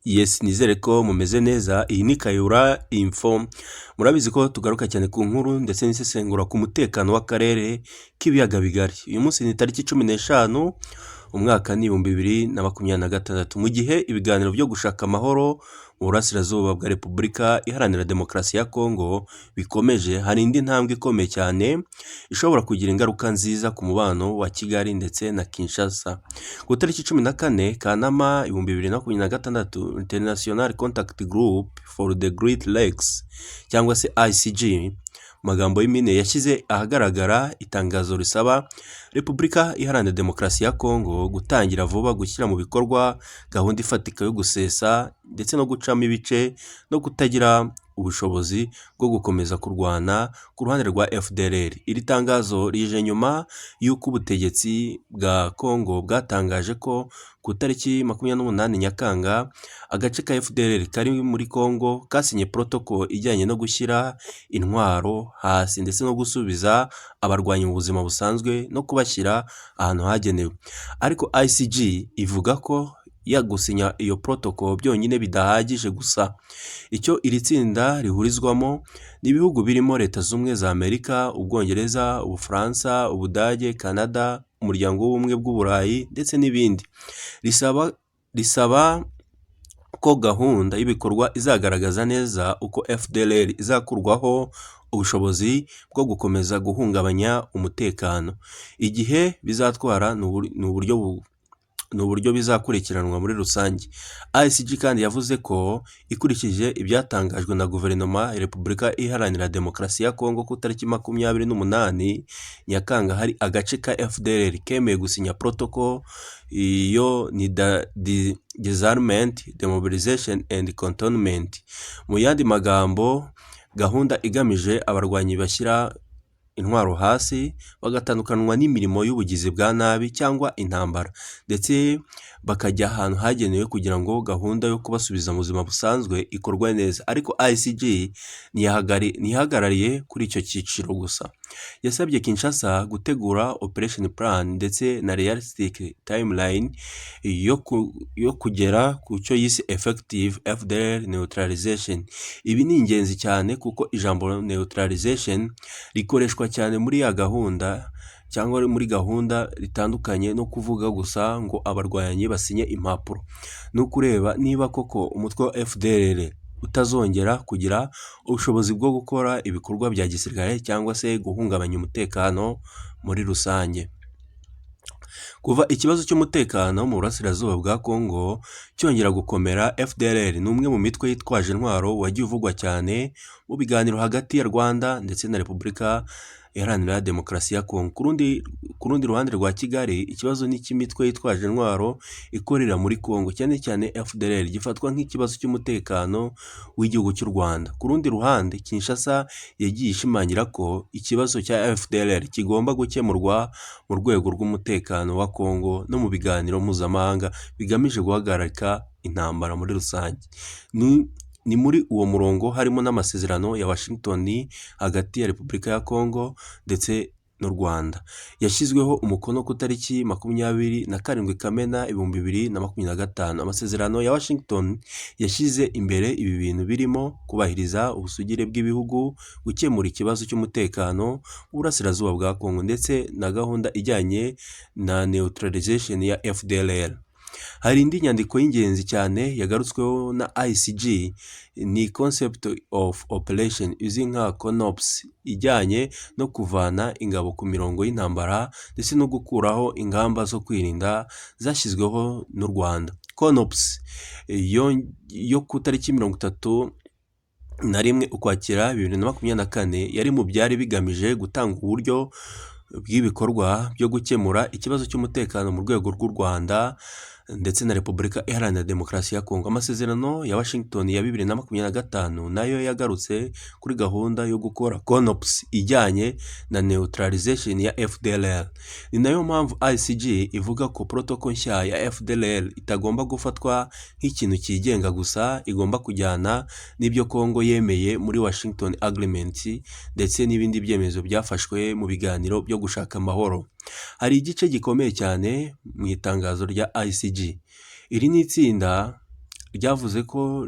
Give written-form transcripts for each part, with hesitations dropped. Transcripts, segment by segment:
Yes, nizere ko mumeze neza. Iyi ni Kayura Info. Murabizi ko tugaruka cyane ku nkuru ndetse n'isesengura ku mutekano w'akarere k'ibiyaga bigari. Uyu munsi ni tariki 15 umwaka ni 2026, mu gihe ibiganiro byo gushaka amahoro mu burasirazuba bwa Repubulika Iharanira Demokarasi ya Kongo bikomeje. Hari indi ntambwe ikomeye cyane ishobora kugira ingaruka nziza ku mubano wa Kigali ndetse na Kinshasa. Ku tariki 14 Kanama 2026, International Contact Group for the Great Lakes cyangwa se ICG magambo y'impine yashyize ahagaragara itangazo risaba Repubulika Iharanira Demokarasi ya Kongo gutangira vuba gushyira mu bikorwa gahunda ifatika yo gusesa ndetse no gucamo ibice no kutagira ubushobozi bwo gukomeza kurwana ku ruhande rwa FDLR. Iri tangazo rije nyuma y'uko ubutegetsi bwa Kongo bwatangaje ko ku tariki 28 Nyakanga agace ka FDLR kari muri Kongo kasinye protocol ijyanye no gushyira intwaro hasi ndetse no gusubiza abarwanyi mu buzima busanzwe no kubashyira ahantu hagenewe. Ariko ICG ivuga ko gusinya iyo protocol byonyine bidahagije gusa. Icyo iri tsinda rihurizwamo n'ibihugu birimo Leta Zunze za Amerika, Ubwongereza, Ubufaransa, Ubudage, Canada, Umuryango w'Ubumwe bw'Uburayi ndetse n'ibindi. Risaba ko gahunda y'ibikorwa izagaragaza neza uko FDLR izakurwaho ubushobozi bwo gukomeza guhungabanya umutekano. Igihe bizatwara ni uburyo bizakurikiranwa muri rusange. ICG kandi yavuze ko ikurikije ibyatangajwe na guverinoma ya Repubulika Iharanira Demokarasi ya Kongo ku tariki 28 Nyakanga, hari agace ka FDLR kemeye gusinya protocol iyo ni disarmament, demobilization and cantonment. Mu yandi magambo, gahunda igamije abarwanyi bashyira intwaro hasi bagatandukanwa n'imirimo y'ubugizi bwa nabi cyangwa intambara ndetse bakajya ahantu hagenewe kugira ngo gahunda yo kubasubiza mu buzima busanzwe ikorwe neza. Ariko ICG ntihagarariye kuri icyo cyiciro gusa. Yasabye Kinshasa gutegura operation plan ndetse na realistic timeline yo kugera ku cyo yise effective FDLR neutralization. Ibi ni ingenzi cyane kuko ijambo neutralization rikoreshwa cyane muri ya gahunda cyangwa muri gahunda ritandukanye no kuvuga gusa ngo abarwanyi basinye impapuro. No kureba niba koko umutwe wa FDLR utazongera kugira ubushobozi bwo gukora ibikorwa bya gisirikare cyangwa se guhungabanya umutekano muri rusange. Kuva ikibazo cy'umutekano mu burasirazuba bwa Kongo cyongera gukomera, FDLR ni umwe mu mitwe yitwaje intwaro wagiye uvugwa cyane mu biganiro hagati ya Rwanda ndetse na Repubulika Iharanira Demokarasi ya Kongo. Ku rundi ruhande rwa Kigali, ikibazo ni cy'imitwe yitwaje intwaro ikorera muri Kongo, cyane cyane FDLR gifatwa nk'ikibazo cy'umutekano w'igihugu cy'u Rwanda. Ku rundi ruhande, Kinshasa yagiye ishimangira ko ikibazo cya FDLR kigomba gukemurwa mu rwego rw'umutekano wa Kongo no mu biganiro mpuzamahanga bigamije guhagarika intambara muri rusange. Ni muri uwo murongo harimo n'amasezerano ya Washington hagati ya Repubulika ya Kongo ndetse n'u Rwanda yashyizweho umukono ku tariki 27 Kamena 2025. Amasezerano ya Washington yashyize imbere ibi bintu birimo kubahiriza ubusugire bw'ibihugu, gukemura ikibazo cy'umutekano w'uburasirazuba bwa Kongo ndetse na gahunda ijyanye na neutralization ya FDLR. Hari indi nyandiko y'ingenzi cyane yagarutsweho na ICG, ni concept of operation izwi nka CONOPS, ijyanye no kuvana ingabo ku mirongo y'intambara ndetse no gukuraho ingamba zo kwirinda zashyizweho n'u Rwanda. CONOPS yo ku tariki 31 Ukwakira 2024 yari mu byari bigamije gutanga uburyo bw'ibikorwa byo gukemura ikibazo cy'umutekano mu rwego rw'u Rwanda ndetse na Repubulika Iharanira Demokarasi ya Kongo. Amasezerano ya Washington ya 2025 nayo yagarutse kuri gahunda yo gukora CONOPS ijyanye na neutralization ya FDLR. Ni nayo mpamvu ICG ivuga ko protocol nshya ya FDLR itagomba gufatwa nk'ikintu cyigenga gusa, igomba kujyana n'ibyo Kongo yemeye muri Washington Agreement ndetse n'ibindi byemezo byafashwe mu biganiro byo gushaka amahoro. Hari igice gikomeye cyane mu itangazo rya ICG. Iri ni itsinda ryavuze ko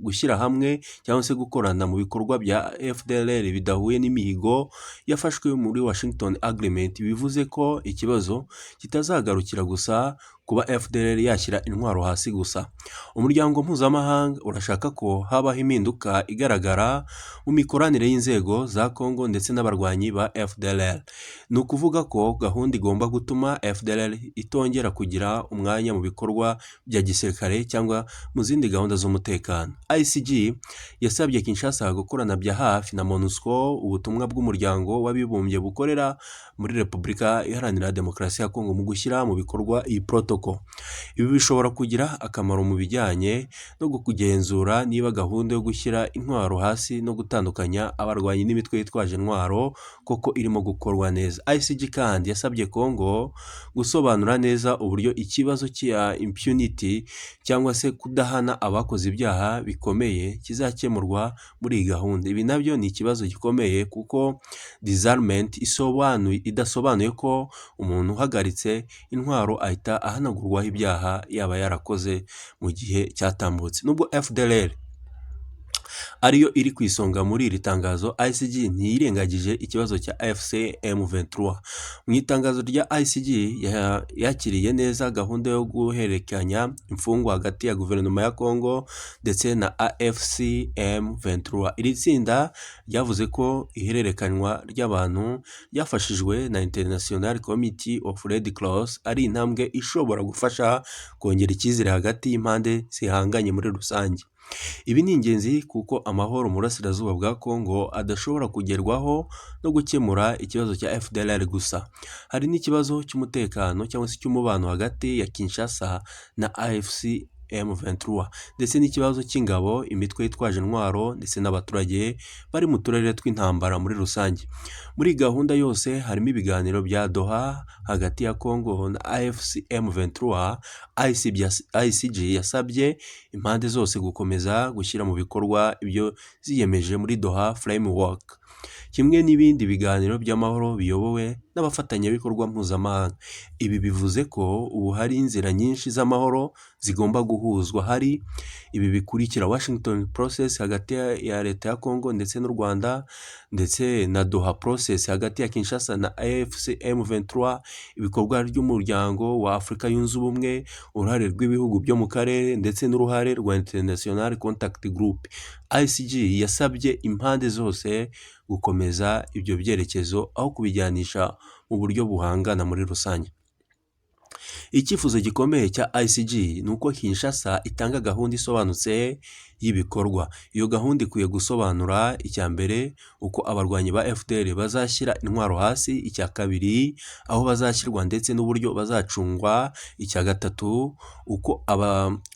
gushyira hamwe cyangwa se gukorana mu bikorwa bya FDLR bidahuye n'imihigo yafashwe muri Washington Agreement, bivuze ko ikibazo kitazagarukira gusa kuba FDLR yashyira intwaro hasi gusa. Umuryango mpuzamahanga urashaka ko habaho impinduka igaragara mu mikoranire y'inzego za Congo ndetse n'abarwanyi ba FDLR. Ni ukuvuga ko gahunda igomba gutuma FDLR itongera kugira umwanya mu bikorwa bya gisirikare cyangwa mu zindi gahunda z'umutekano. ICG yasabye Kinshasa gukorana bya hafi na MONUSCO, ubutumwa bw'umuryango w'abibumbye bukorera muri Repubulika Iharanira Demokarasi ya Kongo, mu gushyira mu bikorwa iyi protocol. Ibi bishobora kugira akamaro mu bijyanye no kugenzura niba gahunda yo gushyira intwaro hasi no gutandukanya abarwanyi n'imitwe yitwaje intwaro koko irimo gukorwa neza. ICG kandi yasabye Kongo gusobanura neza uburyo ikibazo cya impunity cyangwa se kudahana abakoze ibyaha bikomeye kizakemurwa muri iyi gahunda. Ibi nabyo ni ikibazo gikomeye kuko disarmament idasobanuye ko umuntu uhagaritse intwaro ahita ahanagurwaho ibyaha yaba yarakoze mu gihe cyatambutse. Nubwo FDLR ariyo iri ku isonga muri iri tangazo, ICG ntiyirengagije ikibazo cya AFC M23. Mu itangazo rya ICG yakiriye neza gahunda yo guhererekanya imfungwa hagati ya guverinoma ya Congo ndetse na AFC M23. Iri tsinda ryavuze ko ihererekanywa ry'abantu ryafashijwe na International Committee of Red Cross ari intambwe ishobora gufasha kongera icyizere hagati y'impande zihanganye muri rusange. Ibi ni ingenzi kuko amahoro mu burasirazuba bwa Congo adashobora kugerwaho no gukemura ikibazo cya FDLR gusa. Hari n'ikibazo cy'umutekano cyangwa se cy'umubano hagati ya Kinshasa na AFC M23 ndetse n'ikibazo cy'ingabo, imitwe yitwaje intwaro ndetse n'abaturage bari mu turere tw'intambara muri rusange. Muri gahunda yose harimo ibiganiro bya Doha hagati ya Congo na AFC M23. ICG yasabye impande zose gukomeza gushyira mu bikorwa ibyo ziyemeje muri Doha Framework, kimwe n'ibindi biganiro by'amahoro biyobowe n'abafatanyabikorwa mpuzamahanga. Ibi bivuze ko ubu hari inzira nyinshi z'amahoro zigomba guhuzwa. Hari ibi bikurikira: Washington process hagati ya leta ya Congo ndetse n'u Rwanda, ndetse na Doha process hagati ya Kinshasa na AFC M23, ibikorwa by'umuryango wa Afurika yunze ubumwe, uruhare rw'ibihugu byo mu karere ndetse n'uruhare rwa International Contact Group. ICG yasabye impande zose gukomeza ibyo byerekezo aho kubijyanisha mu buryo buhangana muri rusange. Icyifuzo gikomeye cya ICG ni uko Kinshasa itanga gahunda isobanutse y'ibikorwa. Iyo gahunda ikwiye gusobanura: icya mbere, uko abarwanyi ba FDL bazashyira intwaro hasi; icya kabiri, aho bazashyirwa ndetse n'uburyo bazacungwa; icya gatatu, uko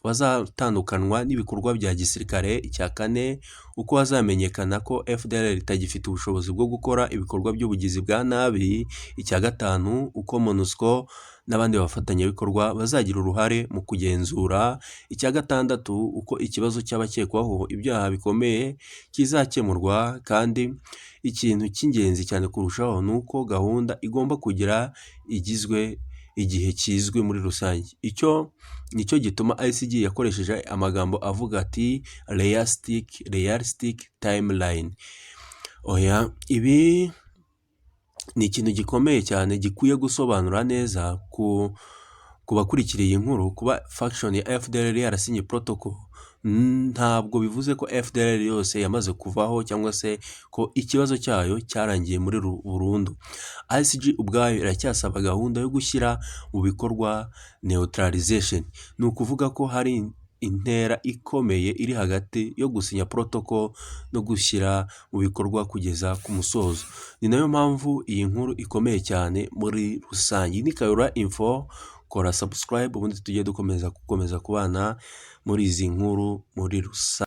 bazatandukanywa n'ibikorwa bya gisirikare; icya kane, uko hazamenyekana ko FDL itagifite ubushobozi bwo gukora ibikorwa by'ubugizi bwa nabi; icya gatanu, uko MONUSCO n'abandi bafatanyabikorwa bazagira uruhare mu kugenzura; icya gatandatu, uko ikibazo cy'abakekwaho ibyaha bikomeye kizakemurwa; kandi ikintu cy'ingenzi cyane kurushaho ni uko gahunda igomba kugira igihe kizwi muri rusange. Icyo nicyo gituma ICG yakoresheje amagambo avuga ati realistic timeline. Ibi ni ikintu gikomeye cyane gikwiye gusobanura neza ku bakurikiriye inkuru. Kuba faction ya FDLR yarasinye protocol ntabwo bivuze ko FDLR yose yamaze kuvaho cyangwa se ko ikibazo cyayo cyarangiye muri burundu. ICG ubwayo iracyasaba gahunda yo gushyira mu bikorwa neutralization. Ni ukuvuga ko hari intera ikomeye iri hagati yo gusinya protocol no gushyira mu bikorwa kugeza ku musozo. Ni nayo mpamvu iyi nkuru ikomeye cyane muri rusange. Ni Kayihura Info, kora subscribe ubundi tujye dukomeza kubana muri izi nkuru muri rusange.